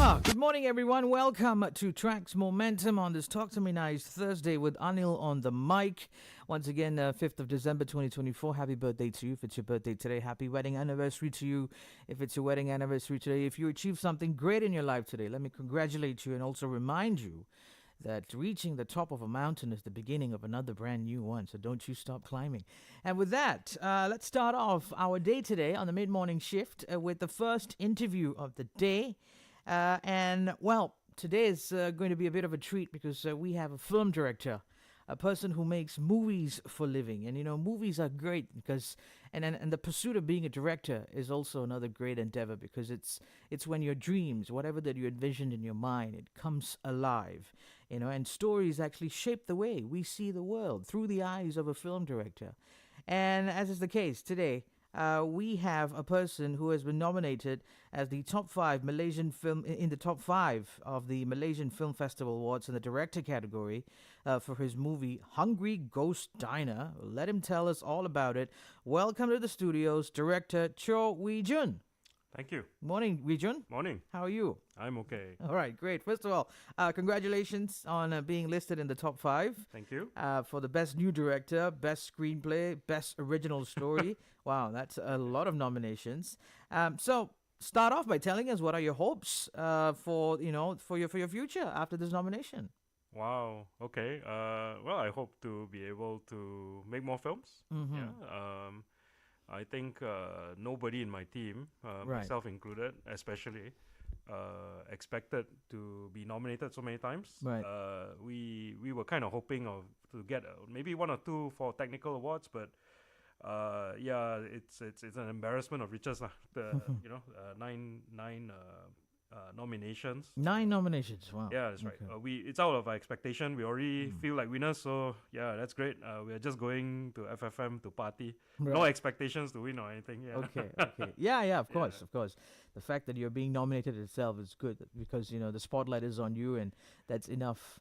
Good morning, everyone. Welcome to Tracks Momentum on this Talk to Me Nice Thursday with Anil on the mic. Once again, 5th of December 2024. Happy birthday to you. If it's your birthday today, happy wedding anniversary to you. If it's your wedding anniversary today, if you achieved something great in your life today, let me congratulate you and also remind you that reaching the top of a mountain is the beginning of another brand new one. So don't you stop climbing. And with that, let's start off our day today on the mid-morning shift with the first interview of the day. Today is going to be a bit of a treat because we have a film director, a person who makes movies for a living. And, you know, movies are great because, and the pursuit of being a director is also another great endeavor because it's when your dreams, whatever that you envisioned in your mind, it comes alive, you know, and stories actually shape the way we see the world through the eyes of a film director. And as is the case today, we have a person who has been nominated as the top 5 Malaysian film in the top 5 of the Malaysian Film Festival Awards in the director category for his movie Hungry Ghost Diner. Let him tell us all about it. Welcome to the studios, director Cho Wee Jun. Thank you. Morning, Wee Jun. Morning. How are you? I'm okay. All right, great. First of all, congratulations on being listed in the top 5. Thank you. For the best new director, best screenplay, best original story. Wow, that's a lot of nominations. So start off by telling us what are your hopes for your future after this nomination. Wow. Okay. I hope to be able to make more films. Mm-hmm. Yeah. I think nobody in my team, myself included, especially, expected to be nominated so many times. Right. We were kind of hoping to get maybe 1 or 2 for technical awards, but it's an embarrassment of riches. Nine nominations. 9 nominations. Wow. Yeah, that's right. Okay. It's out of our expectation. We already feel like winners, so yeah, that's great. We're just going to FFM to party. Right. No expectations to win or anything. Yeah. Okay. Yeah, of course. The fact that you're being nominated itself is good because, you know, the spotlight is on you and that's enough,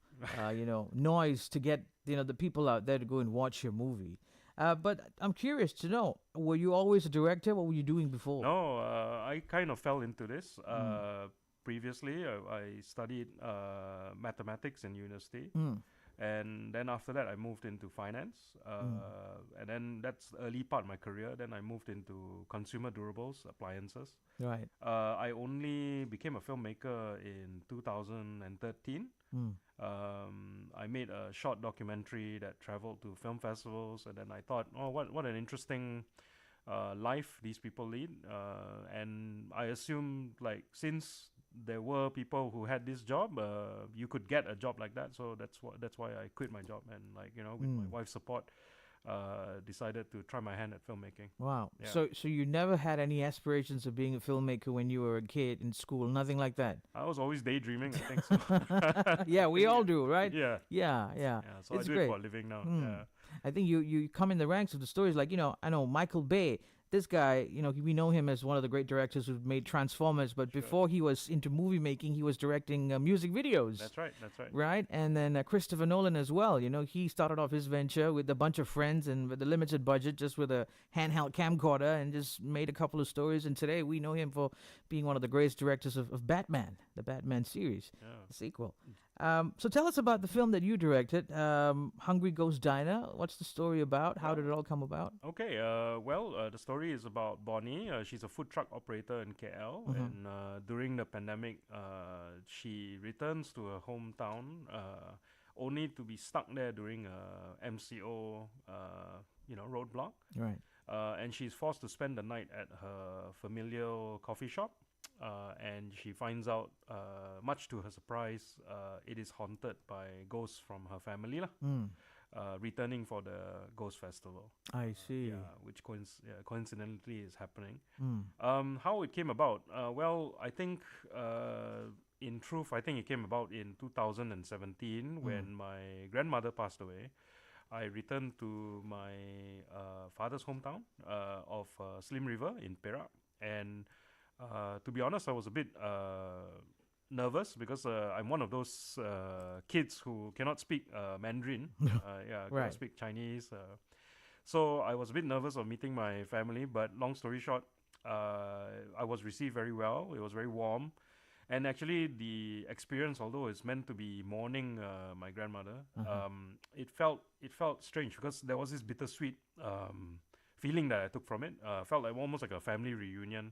noise to get, the people out there to go and watch your movie. But I'm curious to know, were you always a director? What were you doing before? No, I kind of fell into this. Previously, I studied mathematics in university. And then after that, I moved into finance. And then that's the early part of my career. Then I moved into consumer durables, appliances. Right. I only became a filmmaker in 2013. I made a short documentary that traveled to film festivals. And then I thought, what an interesting life these people lead. And I assumed, since there were people who had this job, you could get a job like that. So that's why I quit my job and with my wife's support, decided to try my hand at filmmaking. Wow. Yeah. So you never had any aspirations of being a filmmaker when you were a kid in school? Nothing like that? I was always daydreaming, I think so. Yeah, we all do, right? Yeah. So It's I do great. it for a living now. Yeah. I think you come in the ranks of the stories like, I know Michael Bay. This guy, we know him as one of the great directors who made Transformers, but before he was into movie making, he was directing music videos. That's right. Right? And then Christopher Nolan as well. He started off his venture with a bunch of friends and with a limited budget, just with a handheld camcorder, and just made a couple of stories. And today we know him for being one of the greatest directors of Batman, the Batman series, the sequel. So tell us about the film that you directed, Hungry Ghost Diner. What's the story about? How did it all come about? Okay, the story is about Bonnie. She's a food truck operator in KL, and during the pandemic, she returns to her hometown, only to be stuck there during a MCO, roadblock. Right. And she's forced to spend the night at her familial coffee shop. And she finds out, much to her surprise, it is haunted by ghosts from her family, returning for the Ghost Festival. I see. Which coincidentally is happening. How it came about? I think, in truth, it came about in 2017 when my grandmother passed away. I returned to my father's hometown of Slim River in Perak, and to be honest, I was a bit nervous because I'm one of those kids who cannot speak Mandarin. Cannot speak Chinese. So I was a bit nervous of meeting my family, but long story short, I was received very well. It was very warm. And actually, the experience, although it's meant to be mourning my grandmother, it felt strange because there was this bittersweet feeling that I took from it. Felt like almost like a family reunion.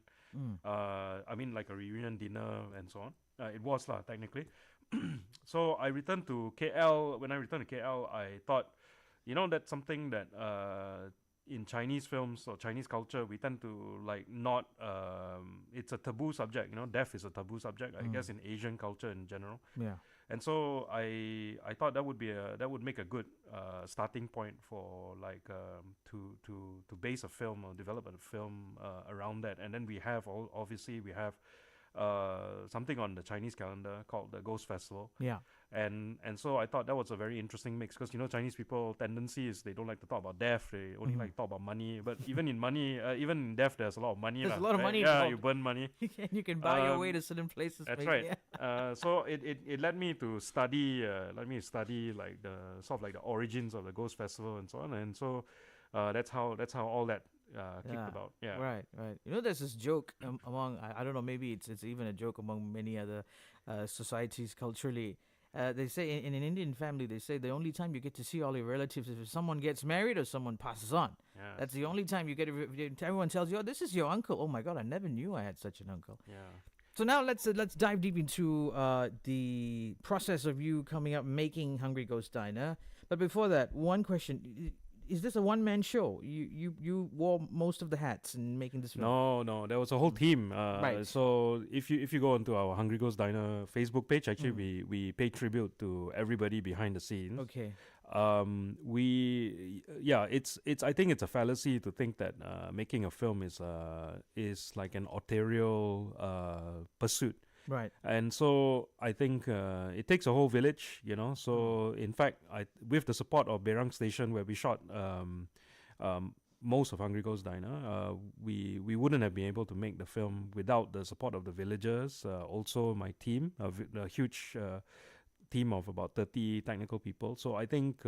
I mean, like a reunion dinner and so on. It was lah, technically. So I returned to KL. When I returned to KL, I thought, that's something that in Chinese films or Chinese culture, we tend to like not. It's a taboo subject. Death is a taboo subject. I guess in Asian culture in general. Yeah. And so I thought that would make a good starting point for like to base a film or develop a film around that. And then obviously we have something on the Chinese calendar called the Ghost Festival. Yeah. And so I thought that was a very interesting mix because Chinese people tendency is they don't like to talk about death. They only like to talk about money. But even in death, there's a lot of money. There's a lot of money Yeah, involved. you burn money. And you can buy your way to certain places. That's maybe. right. Yeah. So it led me to study. Like the sort of like the origins of the Ghost Festival and so on. And so that's how all that kicked about. Yeah. Right. There's this joke among I don't know, maybe it's even a joke among many other societies culturally. They say in an Indian family, they say the only time you get to see all your relatives is if someone gets married or someone passes on. Yeah. That's the only time you get. Everyone tells you, "Oh, this is your uncle." Oh my God, I never knew I had such an uncle. Yeah. So now let's dive deep into the process of you coming up making Hungry Ghost Diner. But before that, one question: is this a one-man show? You wore most of the hats in making this film? No, there was a whole team. Right. So if you go onto our Hungry Ghost Diner Facebook page, actually we pay tribute to everybody behind the scenes. Okay. It's I think it's a fallacy to think that making a film is like an authorial pursuit. Right. And so I think it takes a whole village, So in fact, with the support of Berang Station, where we shot most of Hungry Ghost Diner, we wouldn't have been able to make the film without the support of the villagers. Also, my team, a huge team of about 30 technical people. So I think.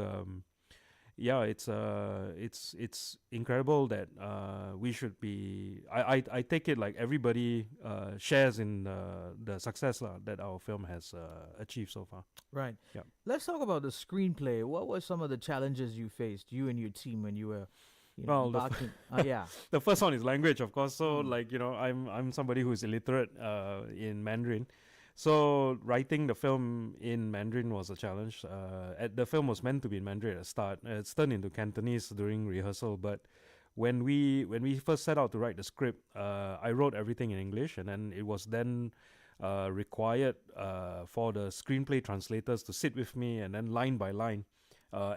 It's incredible that we should be. I take it like everybody shares in the success that our film has achieved so far. Right. Yeah. Let's talk about the screenplay. What were some of the challenges you faced, you and your team, when you were, embarking? Yeah. The first one is language, of course. So I'm somebody who is illiterate in Mandarin. So writing the film in Mandarin was a challenge. The film was meant to be in Mandarin at the start. It's turned into Cantonese during rehearsal. But when we first set out to write the script, I wrote everything in English, and then it was then required for the screenplay translators to sit with me and then line by line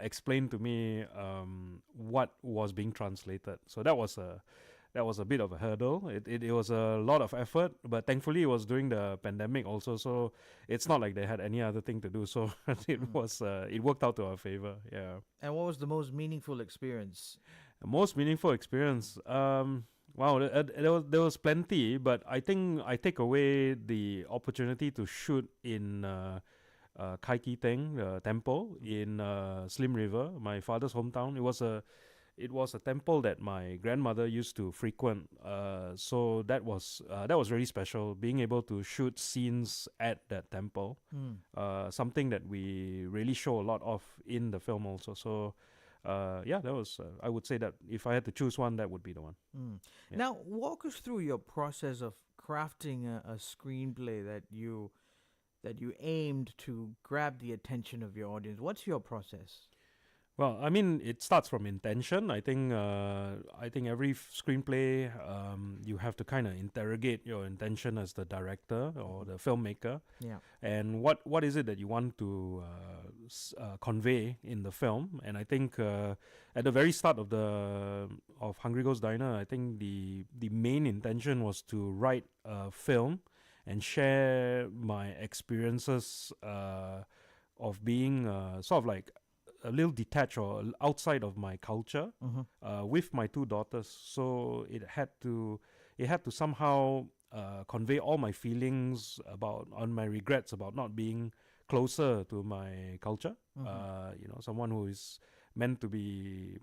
explain to me what was being translated. So that was a bit of a hurdle. It was a lot of effort, but thankfully it was during the pandemic also, so it's not like they had any other thing to do. So it worked out to our favor. Yeah. And what was the most meaningful experience? The most meaningful experience. Wow, there was plenty, but I think I take away the opportunity to shoot in Kai Ki Teng, the temple in Slim River, my father's hometown. It was a temple that my grandmother used to frequent. So that was really special, being able to shoot scenes at that temple. Something that we really show a lot of in the film also. So that was, I would say that if I had to choose one, that would be the one. Yeah. Now, walk us through your process of crafting a screenplay that you aimed to grab the attention of your audience. What's your process? Well, I mean, it starts from intention. I think every screenplay, you have to kind of interrogate your intention as the director or the filmmaker. Yeah. And what is it that you want to convey in the film? And I think at the very start of Hungry Ghost Diner, I think the main intention was to write a film and share my experiences of being sort of like a little detached or outside of my culture with my two daughters. So it had to somehow convey all my feelings on my regrets about not being closer to my culture. Someone who is meant to be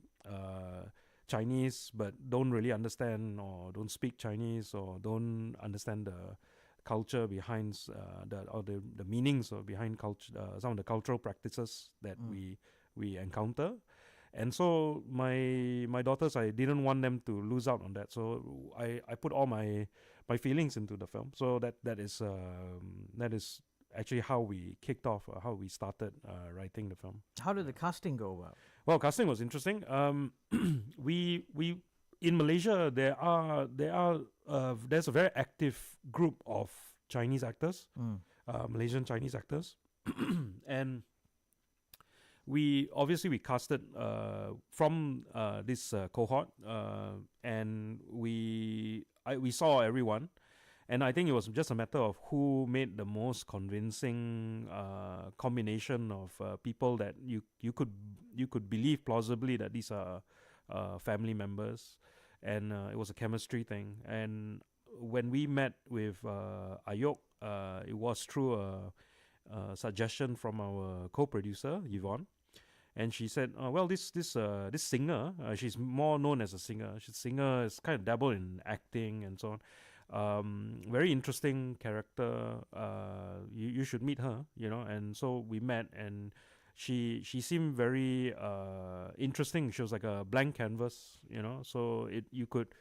Chinese but don't really understand or don't speak Chinese or don't understand the culture behind the meanings or behind culture, some of the cultural practices that we encounter. And so my daughters, I didn't want them to lose out on that. So I put all my feelings into the film. So that is actually how we kicked off, how we started writing the film. How did the casting go about? Well, casting was interesting. We in Malaysia there's a very active group of Chinese actors, Malaysian Chinese actors, and we casted from this cohort, and we saw everyone. And I think it was just a matter of who made the most convincing combination of people that you could believe plausibly that these are family members, and it was a chemistry thing. And when we met with Ayok, it was through a suggestion from our co-producer Yvonne, and she said, "Well, this singer, she's more known as a singer. She's a singer, is kind of dabbled in acting and so on." Very interesting character. You should meet her, And so we met, and she seemed very interesting. She was like a blank canvas, So you could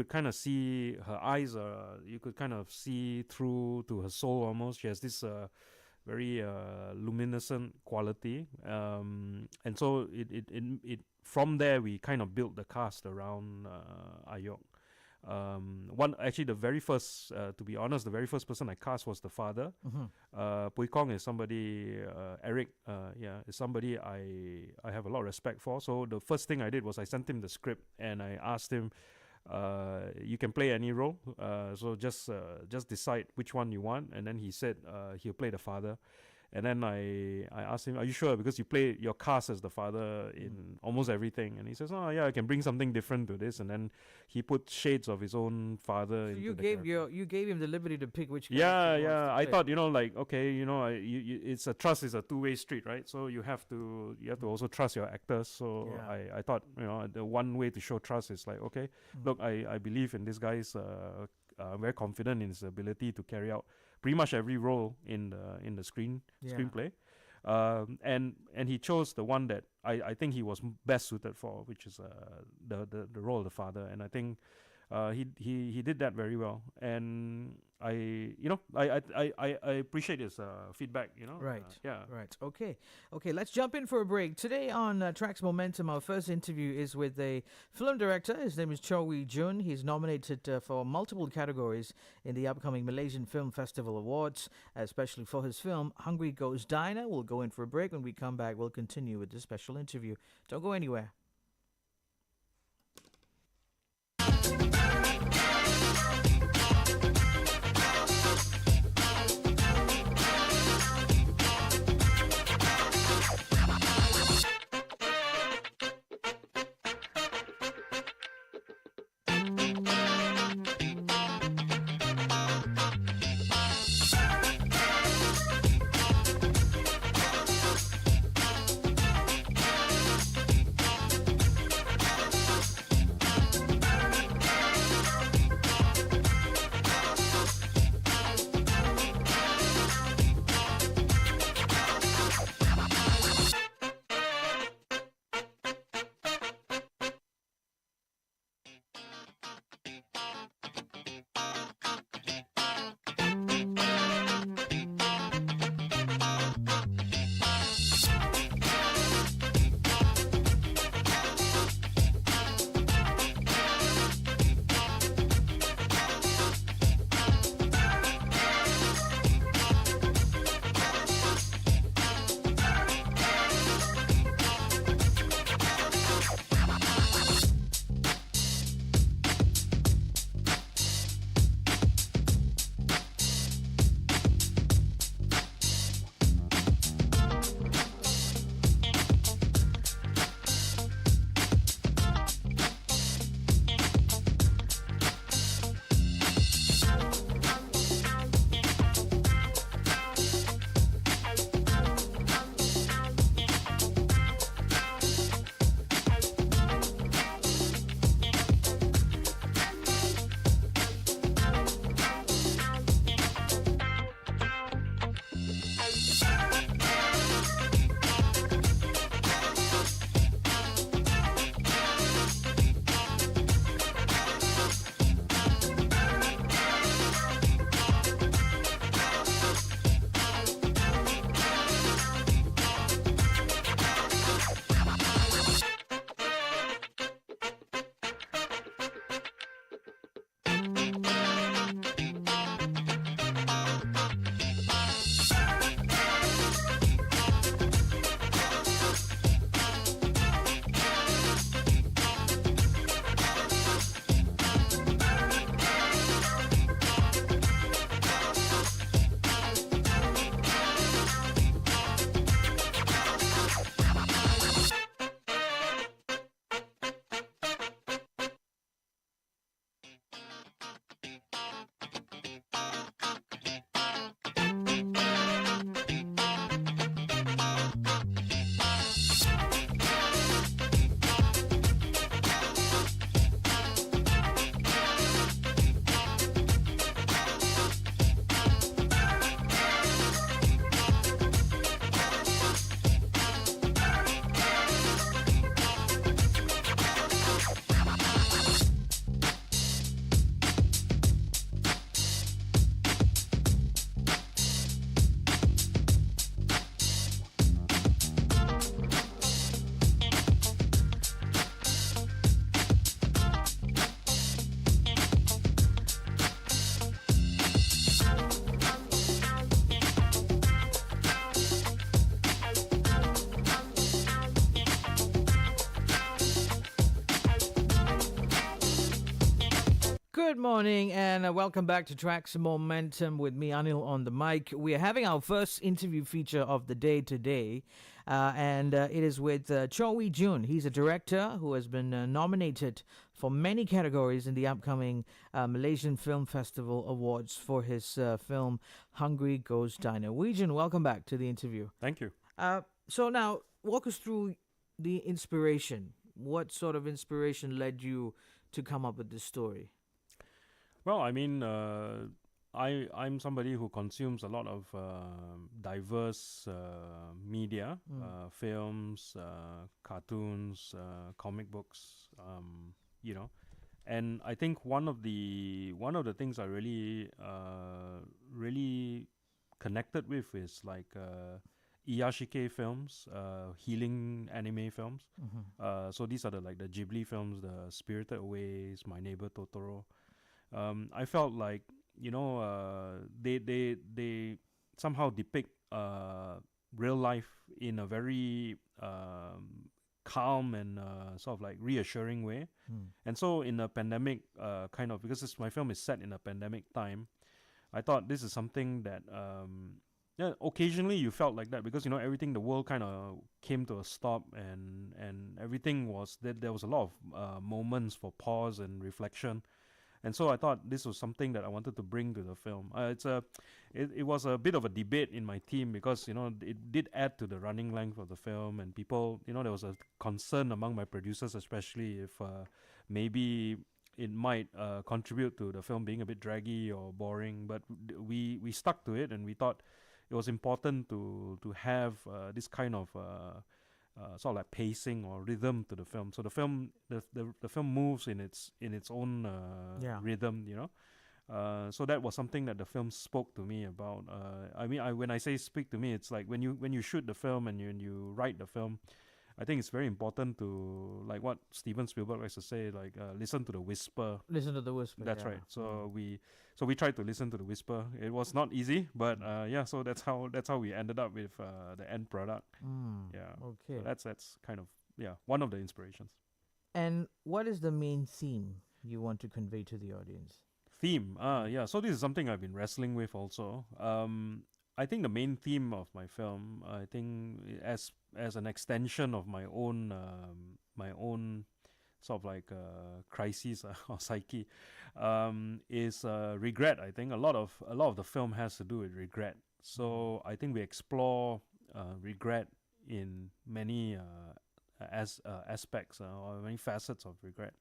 kind of see her eyes. You could kind of see through to her soul almost. She has this very luminescent quality, and so it from there we kind of built the cast around Ayok. The very first, to be honest, the very first person I cast was the father. Pui Kong is somebody, Eric, is somebody I have a lot of respect for. So the first thing I did was I sent him the script and I asked him, you can play any role, so just decide which one you want. And then he said he'll play the father. And then I asked him, "Are you sure? Because you play your cast as the father in almost everything." And he says, "Oh yeah, I can bring something different to this." And then he put shades of his own father. So you gave him the liberty to pick which. Yeah. I thought, okay, it's a trust is a two-way street, right? So you have to also trust your actors. So I thought, the one way to show trust is like, okay, look, I believe in this guy's. I'm very confident in his ability to carry out pretty much every role in the screenplay, and he chose the one that I think he was best suited for, which is the role of the father. And I think he did that very well, and I appreciate his feedback. Right. Right. Okay. Let's jump in for a break. Today on Tracks Momentum, our first interview is with a film director. His name is Chow Wee Jun. He's nominated for multiple categories in the upcoming Malaysian Film Festival Awards, especially for his film Hungry Ghost Diner. We'll go in for a break. When we come back, we'll continue with this special interview. Don't go anywhere. Good morning and welcome back to Tracks Momentum with me, Anil, on the mic. We are having our first interview feature of the day today, and it is with Cho Wee Jun. He's a director who has been nominated for many categories in the upcoming Malaysian Film Festival Awards for his film Hungry Ghost Diner. Wee Jun, welcome back to the interview. Thank you. So now, walk us through the inspiration. What sort of inspiration led you to come up with this story? Well, I mean, I'm somebody who consumes a lot of diverse media, films, cartoons, comic books, you know, and I think one of the things I really connected with is like Iyashike films, healing anime films. So these are the Ghibli films, the Spirited Away, My Neighbor Totoro. I felt like they somehow depict real life in a very calm and sort of like reassuring way. And so in a pandemic kind of, because my film is set in a pandemic time, I thought this is something that occasionally you felt like that, because everything, the world kind of came to a stop, and everything was there was a lot of moments for pause and reflection. And so I thought this was something that I wanted to bring to the film. It was a bit of a debate in my team, because it did add to the running length of the film, and people, there was a concern among my producers, especially if maybe it might contribute to the film being a bit draggy or boring. But we stuck to it, and we thought it was important to have this kind of sort of like pacing or rhythm to the film. So the film moves in its own rhythm, so that was something that the film spoke to me about. I mean, when I say speak to me, it's like when you shoot the film and you write the film, I think it's very important to, like what Steven Spielberg likes to say, like listen to the whisper. Listen to the whisper. That's right. So we tried to listen to the whisper. It was not easy, but so that's how we ended up with the end product. Okay. So that's kind of one of the inspirations. And what is the main theme you want to convey to the audience? Theme, so this is something I've been wrestling with also. I think the main theme of my film, I think as an extension of my own sort of like crises or psyche, is regret. I think a lot of the film has to do with regret. So I think we explore regret in many aspects or many facets of regret.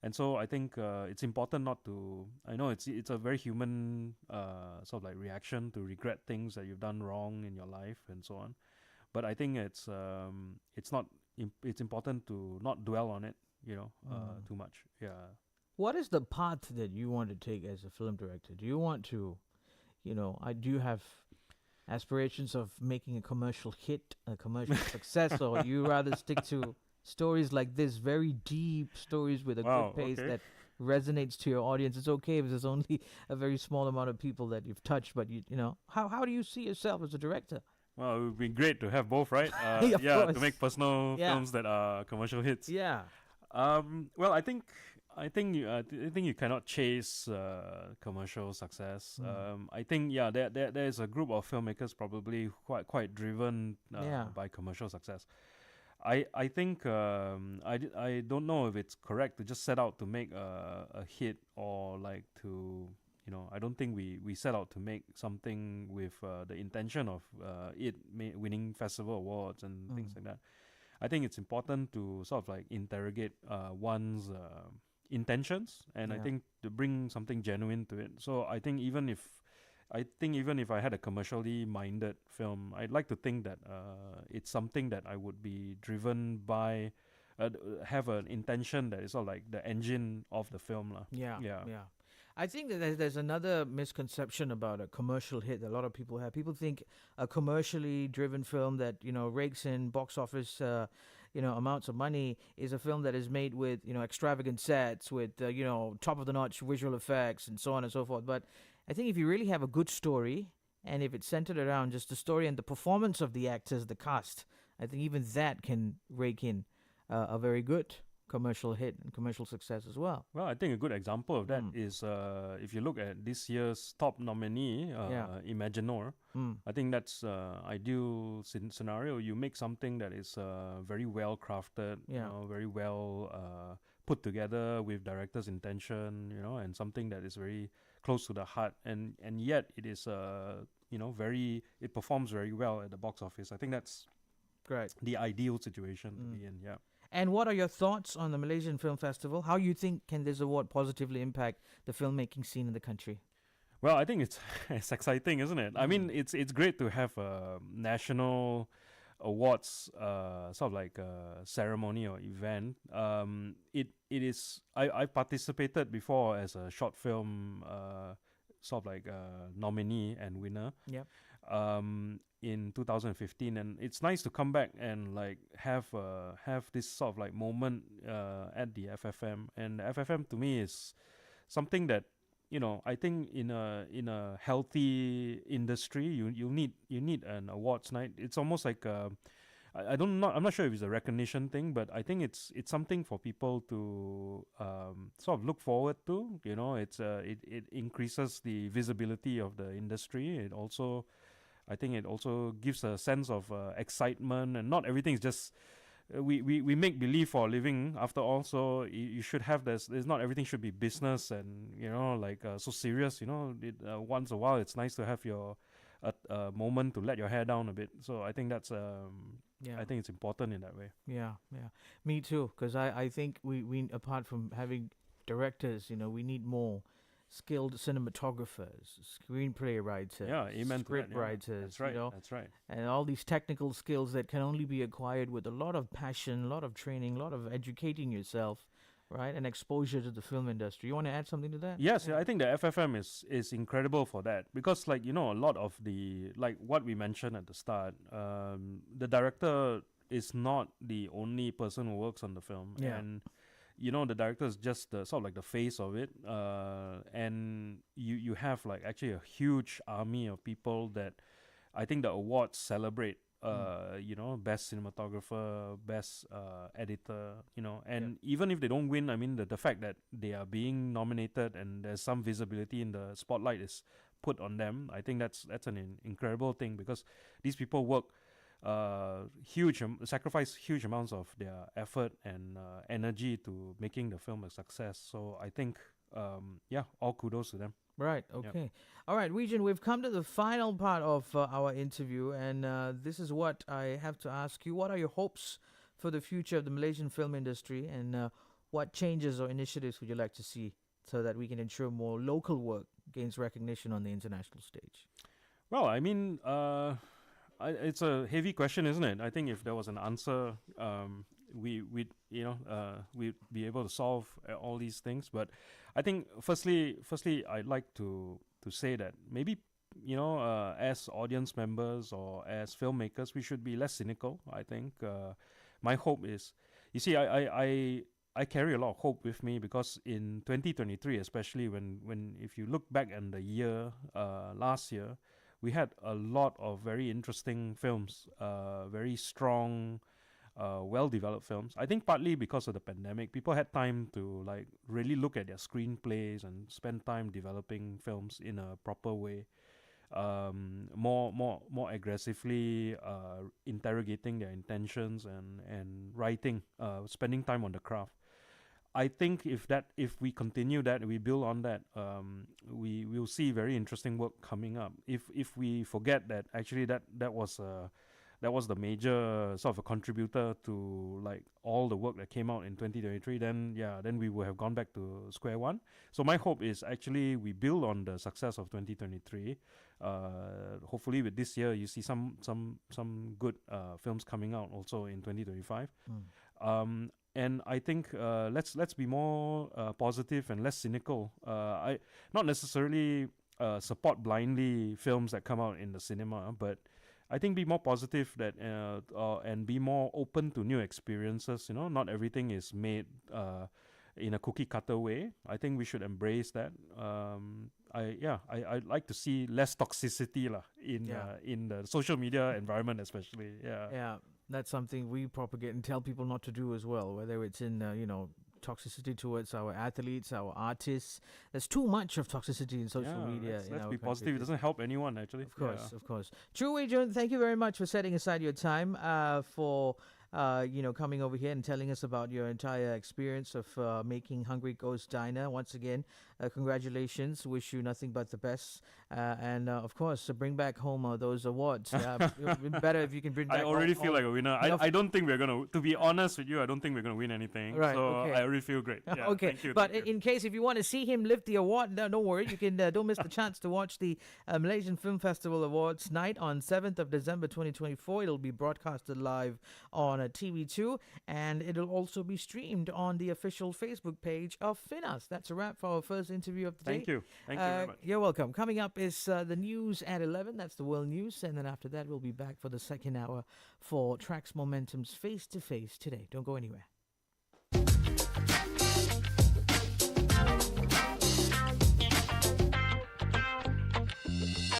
And so I think it's important not to. I know it's a very human sort of like reaction to regret things that you've done wrong in your life and so on. But I think it's important to not dwell on it, too much. Yeah. What is the path that you want to take as a film director? Do you want to, do you have aspirations of making a commercial hit, a commercial success, or you rather stick to stories like this, very deep stories with a good pace that resonates to your audience? It's okay if there's only a very small amount of people that you've touched, but how do you see yourself as a director? Well, it would be great to have both, right? Course. To make personal films that are commercial hits. Yeah. Well, I think you cannot chase commercial success. I think there is a group of filmmakers probably quite driven by commercial success. I think I don't know if it's correct to just set out to make a hit, or like to I don't think we set out to make something with the intention of winning festival awards and things like that. I think it's important to sort of like interrogate one's intentions, and I think to bring something genuine to it. So I think even if I had a commercially minded film, I'd like to think that it's something that I would be driven by, have an intention that is sort of like the engine of the film. Yeah. I think that there's another misconception about a commercial hit that a lot of people have. People think a commercially driven film that rakes in box office amounts of money is a film that is made with extravagant sets, with top of the notch visual effects and so on and so forth. But I think if you really have a good story, and if it's centered around just the story and the performance of the actors, the cast, I think even that can rake in a very good commercial hit and commercial success as well. Well, I think a good example of that is if you look at this year's top nominee, Imaginor. I think that's ideal scenario. You make something that is very well crafted, very well put together with director's intention, and something that is very close to the heart, and yet it is it performs very well at the box office. I think that's great, the ideal situation to be in. Yeah. And what are your thoughts on the Malaysian Film Festival? How you think can this award positively impact the filmmaking scene in the country? Well, I think it's exciting, isn't it? I mean, it's great to have a national awards sort of like a ceremony or event. It is. I participated before as a short film sort of like nominee and winner. Yep. In 2015, and it's nice to come back and like have this sort of like moment at the FFM. And the FFM to me is something that I think in a healthy industry you need an awards night. It's almost like I'm not sure if it's a recognition thing, but I think it's something for people to sort of look forward to. It increases the visibility of the industry. I think it also gives a sense of excitement, and not everything is just we make believe for a living after all. So you should have this. There's not everything should be business and so serious. Once a while it's nice to have your a moment to let your hair down a bit. So I think that's I think it's important in that way. Yeah, me too. Because I think we apart from having directors, we need more skilled cinematographers, screenplay writers, script writers. That's right. That's right. And all these technical skills that can only be acquired with a lot of passion, a lot of training, a lot of educating yourself, right, and exposure to the film industry. You want to add something to that? Yes, I think the FFM is incredible for that, because a lot of the, like what we mentioned at the start, the director is not the only person who works on the film, and the director is just the sort of like the face of it, and you have like actually a huge army of people that I think the awards celebrate. Best cinematographer, best editor, and even if they don't win, I mean the fact that they are being nominated and there's some visibility in the spotlight is put on them. I think that's an incredible thing, because these people work sacrifice huge amounts of their effort and energy to making the film a success. So I think all kudos to them. Right, okay. Yep. All right, Regent, we've come to the final part of our interview, and this is what I have to ask you. What are your hopes for the future of the Malaysian film industry, and what changes or initiatives would you like to see so that we can ensure more local work gains recognition on the international stage? Well, I mean, it's a heavy question, isn't it? I think if there was an answer, we'd be able to solve all these things. But I think firstly, I'd like to say that maybe as audience members or as filmmakers, we should be less cynical. I think my hope is, you see, I carry a lot of hope with me, because in 2023, especially when if you look back on the year last year, we had a lot of very interesting films, very strong, well-developed films. I think partly because of the pandemic, people had time to like really look at their screenplays and spend time developing films in a proper way, more aggressively interrogating their intentions and writing, spending time on the craft. I think if we continue that, we build on that, we will see very interesting work coming up. If we forget that actually that was the major sort of a contributor to like all the work that came out in 2023, then we would have gone back to square one. So my hope is actually we build on the success of 2023. Hopefully with this year you see some good films coming out also in 2025. And I think let's be more positive and less cynical. I not necessarily support blindly films that come out in the cinema, but I think be more positive and be more open to new experiences. Not everything is made in a cookie cutter way. I think we should embrace that. I'd like to see less toxicity in the social media environment, especially. Yeah. That's something we propagate and tell people not to do as well, whether it's in, toxicity towards our athletes, our artists. There's too much of toxicity in social Yeah, media in let's our be country. positive. It doesn't help anyone actually. Of course, of course. True Wei Jun, thank you very much for setting aside your time for coming over here and telling us about your entire experience of making Hungry Ghost Diner. Once again, congratulations. Wish you nothing but the best. And of course, bring back home those awards. It would be better if you can bring back. I already feel like a winner. I don't think we're gonna. To be honest with you, I don't think we're gonna win anything. Right, So okay. I already feel great. Yeah, Okay, thank you. but thank you. in case if you want to see him lift the award, no, don't worry. You can don't miss the chance to watch the Malaysian Film Festival Awards night on 7th of December 2024. It'll be broadcasted live on TV2, and it'll also be streamed on the official Facebook page of Finas. That's a wrap for our first interview of the day. Thank you. Thank you very much. You're welcome. Coming up is the news at 11. That's the world news, and then after that, we'll be back for the second hour for Trax Momentum's Face to Face today. Don't go anywhere.